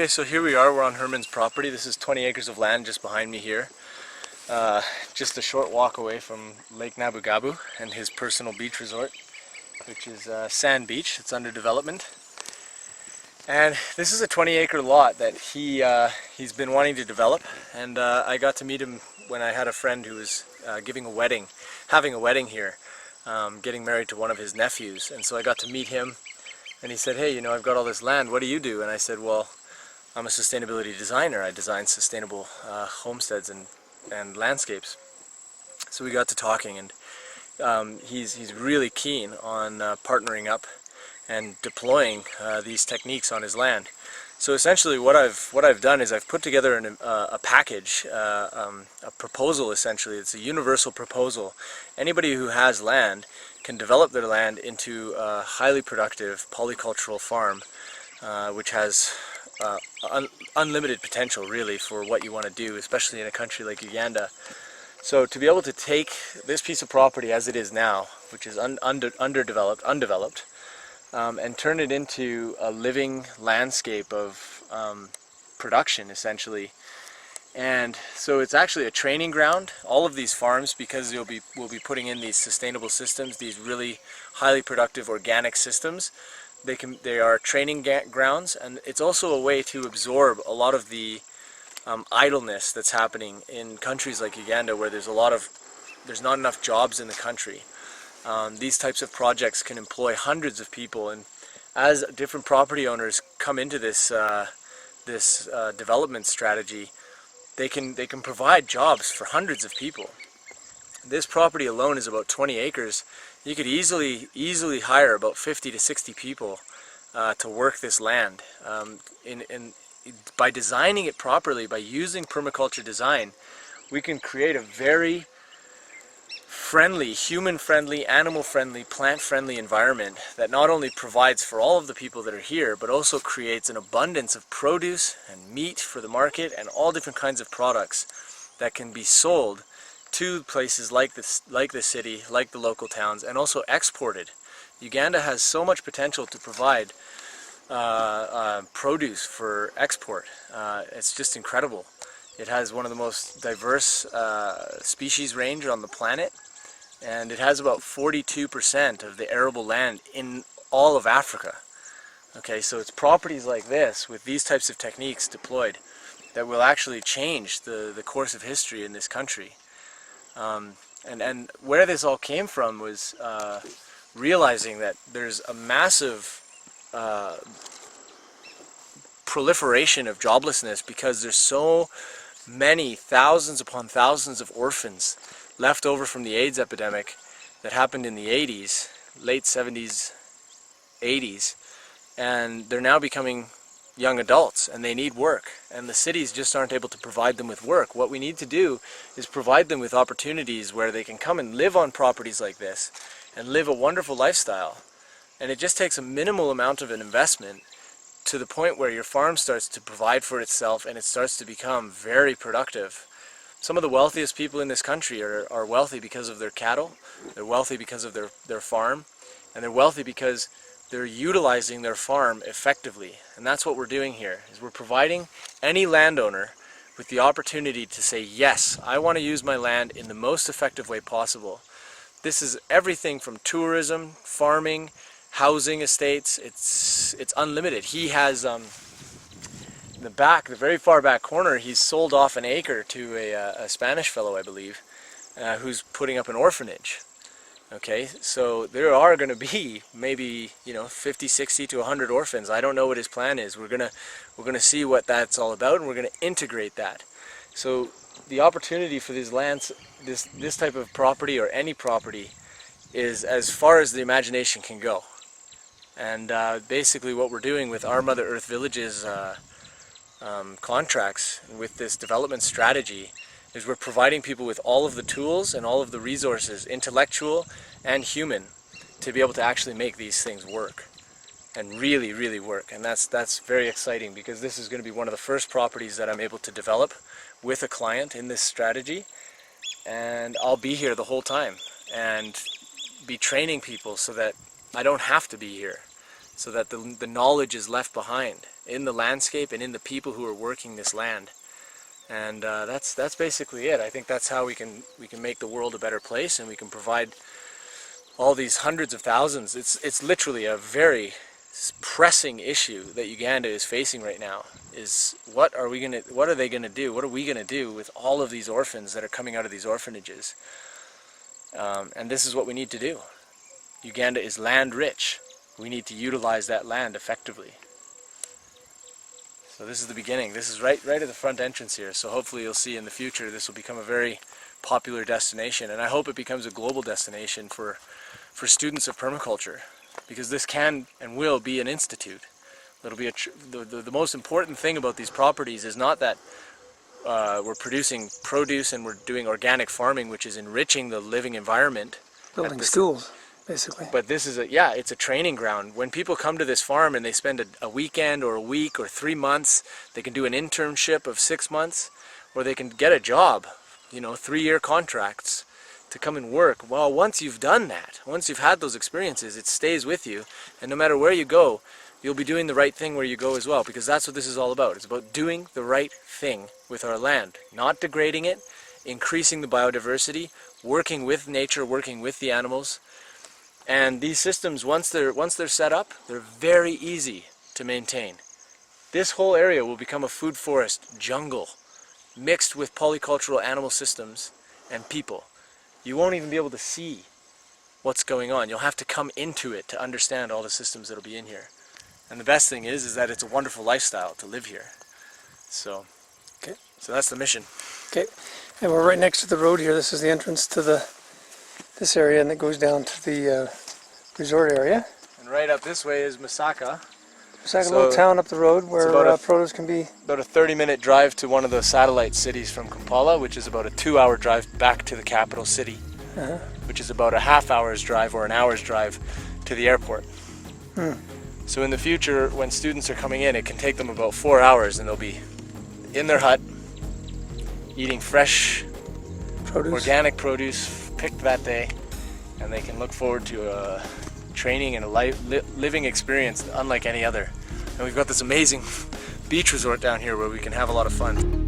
Okay, so here we are, we're on Herman's property. This is 20 acres of land just behind me here. Just a short walk away from Lake Nabugabu and his personal beach resort, which is Sand Beach. It's under development. And this is a 20-acre lot that he's been wanting to develop, and I got to meet him when I had a friend who was having a wedding here, getting married to one of his nephews. And so I got to meet him, and he said, "Hey, you know, I've got all this land, what do you do?" And I said, "Well, I'm a sustainability designer. I design sustainable homesteads and landscapes." So we got to talking, and he's really keen on partnering up and deploying these techniques on his land. So essentially, what I've done is I've put together a package, a proposal. Essentially, it's a universal proposal. Anybody who has land can develop their land into a highly productive polycultural farm, which has unlimited potential really for what you want to do, especially in a country like Uganda. So to be able to take this piece of property as it is now, which is undeveloped, and turn it into a living landscape of production essentially. And so it's actually a training ground. All of these farms, because we'll be putting in these sustainable systems, these really highly productive organic systems, they are training grounds, and it's also a way to absorb a lot of the idleness that's happening in countries like Uganda, where there's not enough jobs in the country. These types of projects can employ hundreds of people, and as different property owners come into this development strategy, they can provide jobs for hundreds of people. This property alone is about 20 acres. You could easily hire about 50 to 60 people to work this land. By designing it properly, by using permaculture design, we can create a very friendly, human-friendly, animal-friendly, plant-friendly environment that not only provides for all of the people that are here, but also creates an abundance of produce and meat for the market and all different kinds of products that can be sold to places like the city, like the local towns, and also exported. Uganda has so much potential to provide produce for export. It's just incredible. It has one of the most diverse species range on the planet, and it has about 42% of the arable land in all of Africa. Okay, so it's properties like this, with these types of techniques deployed, that will actually change the course of history in this country. And where this all came from was realizing that there's a massive proliferation of joblessness, because there's so many thousands upon thousands of orphans left over from the AIDS epidemic that happened in the 80s, late 70s, 80s, and they're now becoming young adults, and they need work, and the cities just aren't able to provide them with work. What we need to do is provide them with opportunities where they can come and live on properties like this and live a wonderful lifestyle. And it just takes a minimal amount of an investment to the point where your farm starts to provide for itself, and it starts to become very productive. Some of the wealthiest people in this country are wealthy because of their cattle, they're wealthy because of their farm, and they're wealthy because they're utilizing their farm effectively. And that's what we're doing here, is we're providing any landowner with the opportunity to say, yes, I want to use my land in the most effective way possible. This is everything from tourism, farming, housing estates. It's unlimited. He has in the back, the very far back corner, he's sold off an acre to a Spanish fellow, I believe, who's putting up an orphanage. Okay, so there are going to be maybe 50, 60 to 100 orphans. I don't know what his plan is. We're gonna see what that's all about, and we're gonna integrate that. So the opportunity for these lands, this type of property or any property, is as far as the imagination can go. And basically what we're doing with our Mother Earth Villages contracts, with this development strategy, is we're providing people with all of the tools and all of the resources, intellectual and human, to be able to actually make these things work. And really, really work. And that's very exciting, because this is going to be one of the first properties that I'm able to develop with a client in this strategy. And I'll be here the whole time and be training people so that I don't have to be here, so that the knowledge is left behind in the landscape and in the people who are working this land. And that's basically it. I think that's how we can make the world a better place, and we can provide all these hundreds of thousands. It's literally a very pressing issue that Uganda is facing right now, is what are they gonna do? What are we gonna do with all of these orphans that are coming out of these orphanages? And this is what we need to do. Uganda is land rich. We need to utilize that land effectively. So this is the beginning. This is right at the front entrance here. So hopefully you'll see in the future this will become a very popular destination, and I hope it becomes a global destination for students of permaculture, because this can and will be an institute. It'll be the most important thing about these properties is not that we're producing produce and we're doing organic farming, which is enriching the living environment. Building schools, basically. But this is it's a training ground. When people come to this farm and they spend a weekend or a week or 3 months, they can do an internship of 6 months, or they can get a job, 3-year contracts to come and work. Well, once you've done that, once you've had those experiences, it stays with you, and no matter where you go, you'll be doing the right thing where you go as well, because that's what this is all about. It's about doing the right thing with our land, not degrading it, increasing the biodiversity, working with nature, working with the animals. And these systems, once they're set up, they're very easy to maintain. This whole area will become a food forest jungle, mixed with polycultural animal systems and people. You won't even be able to see what's going on. You'll have to come into it to understand all the systems that'll be in here. And the best thing is that it's a wonderful lifestyle to live here. So that's the mission. Okay, and we're right next to the road here. This is the entrance to this area, and it goes down to the resort area. And right up this way is Makasa. It's like a little town up the road where produce can be... About a 30-minute drive to one of the satellite cities from Kampala, which is about a 2-hour drive back to the capital city, which is about a half-hour's drive or an hour's drive to the airport. So in the future, when students are coming in, it can take them about 4 hours, and they'll be in their hut, eating fresh, organic produce picked that day, and they can look forward to a training and a living experience unlike any other. And we've got this amazing beach resort down here where we can have a lot of fun.